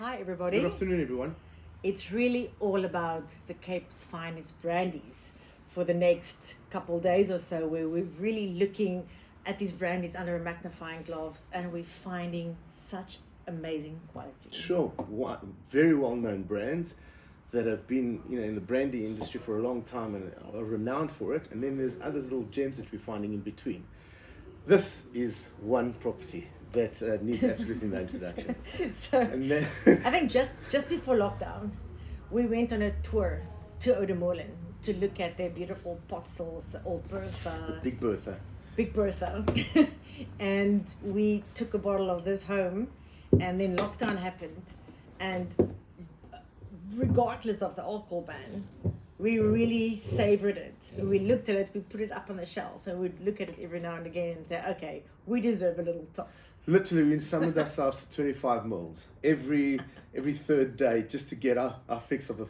Hi everybody. Good afternoon, everyone. It's really all about the Cape's finest brandies for the next couple of days or so, where we're really looking at these brandies under a magnifying glass and we're finding such amazing quality. Sure, very well-known brands that have been, in the brandy industry for a long time and are renowned for it. And then there's other little gems that we're finding in between. This is one property that needs absolutely no introduction. So And then, I think just before lockdown, we went on a tour to Oude Molen to look at their beautiful pot stalls, the old Bertha, Big Bertha. Big Bertha, and we took a bottle of this home, and then lockdown happened, and regardless of the alcohol ban, we really savored it. We looked at it, we put it up on the shelf, and we'd look at it every now and again and say, okay, we deserve a little tops. Literally, we summoned ourselves to 25 mils every third day just to get our fix of the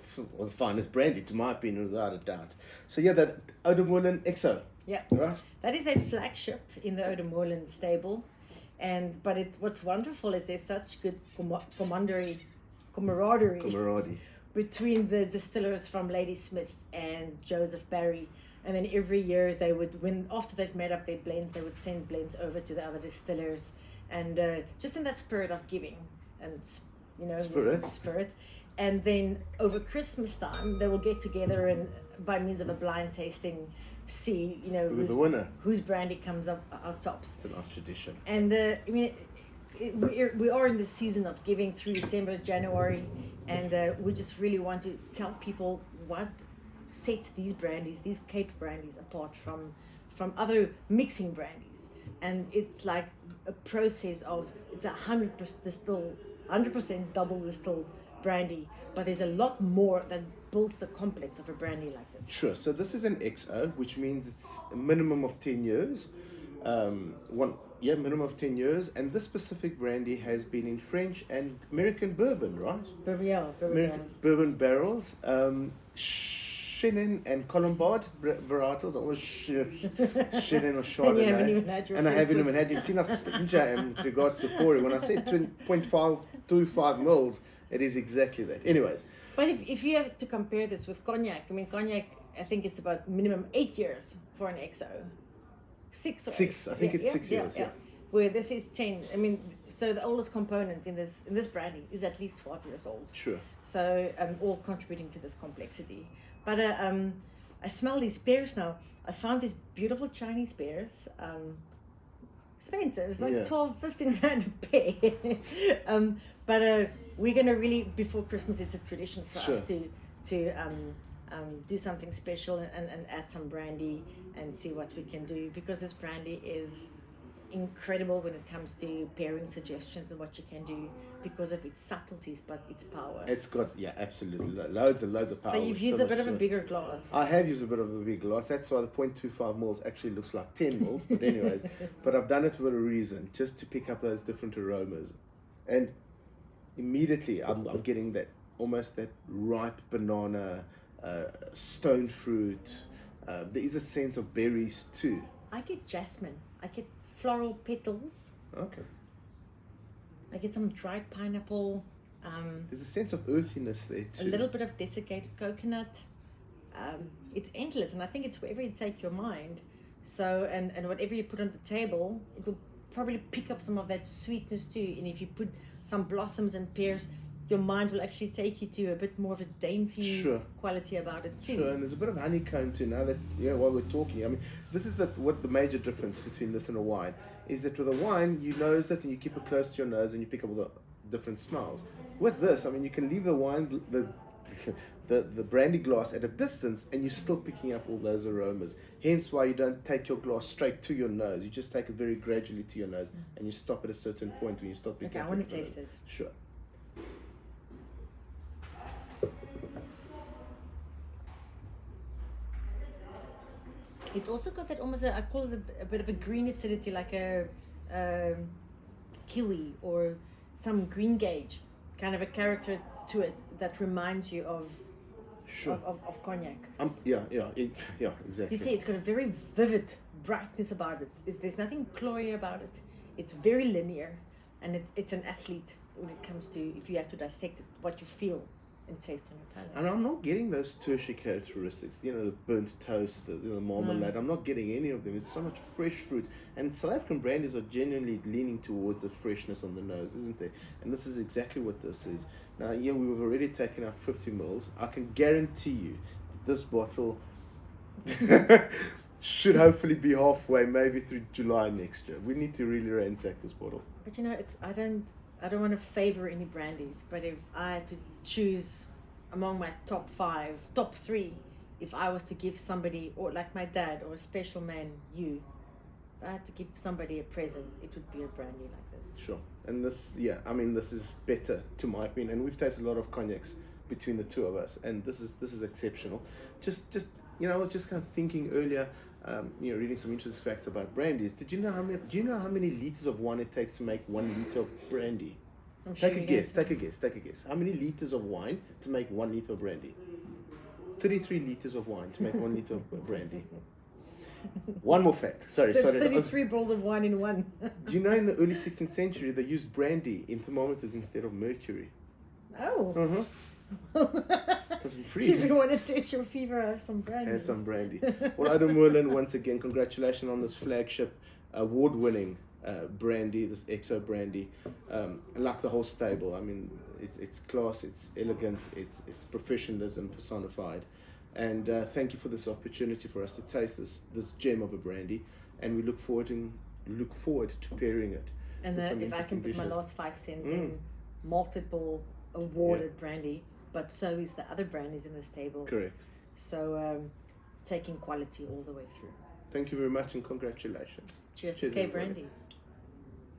finest brandy, to my opinion, without a doubt. So yeah, that Oude Molen XO. Yeah, right. That is a flagship in the Oude Molen stable, but what's wonderful is there's such good camaraderie between the distillers from Lady Smith and Joseph Barry. And then every year they would, after they've made up their blends, they would send blends over to the other distillers, and just in that spirit of giving and spirit. And then over Christmas time they will get together and by means of a blind tasting see Who's the winner, whose brandy comes up our tops. It's a nice tradition. And we are in the season of giving through December, January, and we just really want to tell people what sets these Cape brandies apart from other mixing brandies. And it's like a process of, it's 100% double distilled brandy, but there's a lot more that builds the complex of a brandy like this. Sure. So this is an XO, which means it's a minimum of 10 years. Minimum of 10 years. And this specific brandy has been in French and American bourbon, right? Bourbon barrels. Chenin and Colombard varietals, almost Chenin or Chardonnay. And I haven't even had. You've seen us in regards to pouring. When I say 0.525 mils, it is exactly that. Anyways. But if you have to compare this with cognac, cognac, I think it's about minimum 8 years for an XO. 6 or 6, I think it's 6 years. Yeah. Where this is 10. So the oldest component in this brandy is at least 12 years old. Sure. So all contributing to this complexity. But I smell these pears now. I found these beautiful Chinese pears. Expensive. It's like 12-15 rand a pear. But we're gonna really, before Christmas, it's a tradition for us to do something special and add some brandy and see what we can do, because this brandy is incredible when it comes to pairing suggestions and what you can do because of its subtleties, but its power. It's got, absolutely, loads and loads of power. So you've used a bit of a bigger glass. I have used a bit of a big glass. That's why the 0.25 mils actually looks like 10 mils. But anyways, but I've done it for a reason, just to pick up those different aromas. And immediately I'm getting that, almost that ripe banana, stone fruit. There is a sense of berries too. I get jasmine. I get floral petals. Okay. I get some dried pineapple. There's a sense of earthiness there too. A little bit of desiccated coconut. It's endless, and I think it's wherever you take your mind. So, and whatever you put on the table, it will probably pick up some of that sweetness too. And if you put some blossoms and pears, your mind will actually take you to a bit more of a dainty quality about it too. Sure, and there's a bit of honeycomb too. Now that while we're talking, this is what the major difference between this and a wine is, that with a wine you nose it and you keep it close to your nose and you pick up all the different smells. With this, you can leave the wine, the brandy glass at a distance, and you're still picking up all those aromas. Hence why you don't take your glass straight to your nose. You just take it very gradually to your nose, and you stop at a certain point when you stop picking up. Okay, I want to taste it. Sure. It's also got that almost, I call it a bit of a green acidity, like a kiwi or some green gauge, kind of a character to it that reminds you of cognac. Exactly. You see, it's got a very vivid brightness about it. There's nothing cloying about it. It's very linear, and it's an athlete when it comes to if you have to dissect it, what you feel and taste on your palate. And I'm not getting those tertiary characteristics, the burnt toast, the marmalade. I'm not getting any of them. It's so much fresh fruit. And South African brandies are genuinely leaning towards the freshness on the nose, isn't there? And this is exactly what this is. Now, we've already taken out 50 mils. I can guarantee you this bottle should hopefully be halfway, maybe through July next year. We need to really ransack this bottle. But I don't want to favor any brandies, but if I had to choose among my top 3, if I was to give somebody, or like my dad or a special man, if I had to give somebody a present, it would be a brandy like this. Sure. And this, this is better to my opinion. And we've tasted a lot of cognacs between the two of us, and this is exceptional. Just I was just kind of thinking earlier, reading some interesting facts about brandies. Do you know how many liters of wine it takes to make 1 liter of brandy? Take a guess. How many liters of wine to make 1 liter of brandy? 33 liters of wine to make 1 liter of brandy. One more fact. Sorry. 33 bottles of wine in one. Do you know in the early 16th century they used brandy in thermometers instead of mercury? Oh. Doesn't freeze. So if you want to taste your fever, have some brandy. Have some brandy. Well, Oude Molen, once again, congratulations on this flagship, award-winning brandy, this EXO brandy. I like the whole stable. I mean, it's class, it's elegance, it's professionalism personified. And thank you for this opportunity for us to taste this gem of a brandy. And we look forward to pairing it. And if I can put my last 5 cents in, multiple awarded brandy, but so is the other brandies in this table. Correct. So taking quality all the way through. Thank you very much and congratulations. Cheers to K Brandies.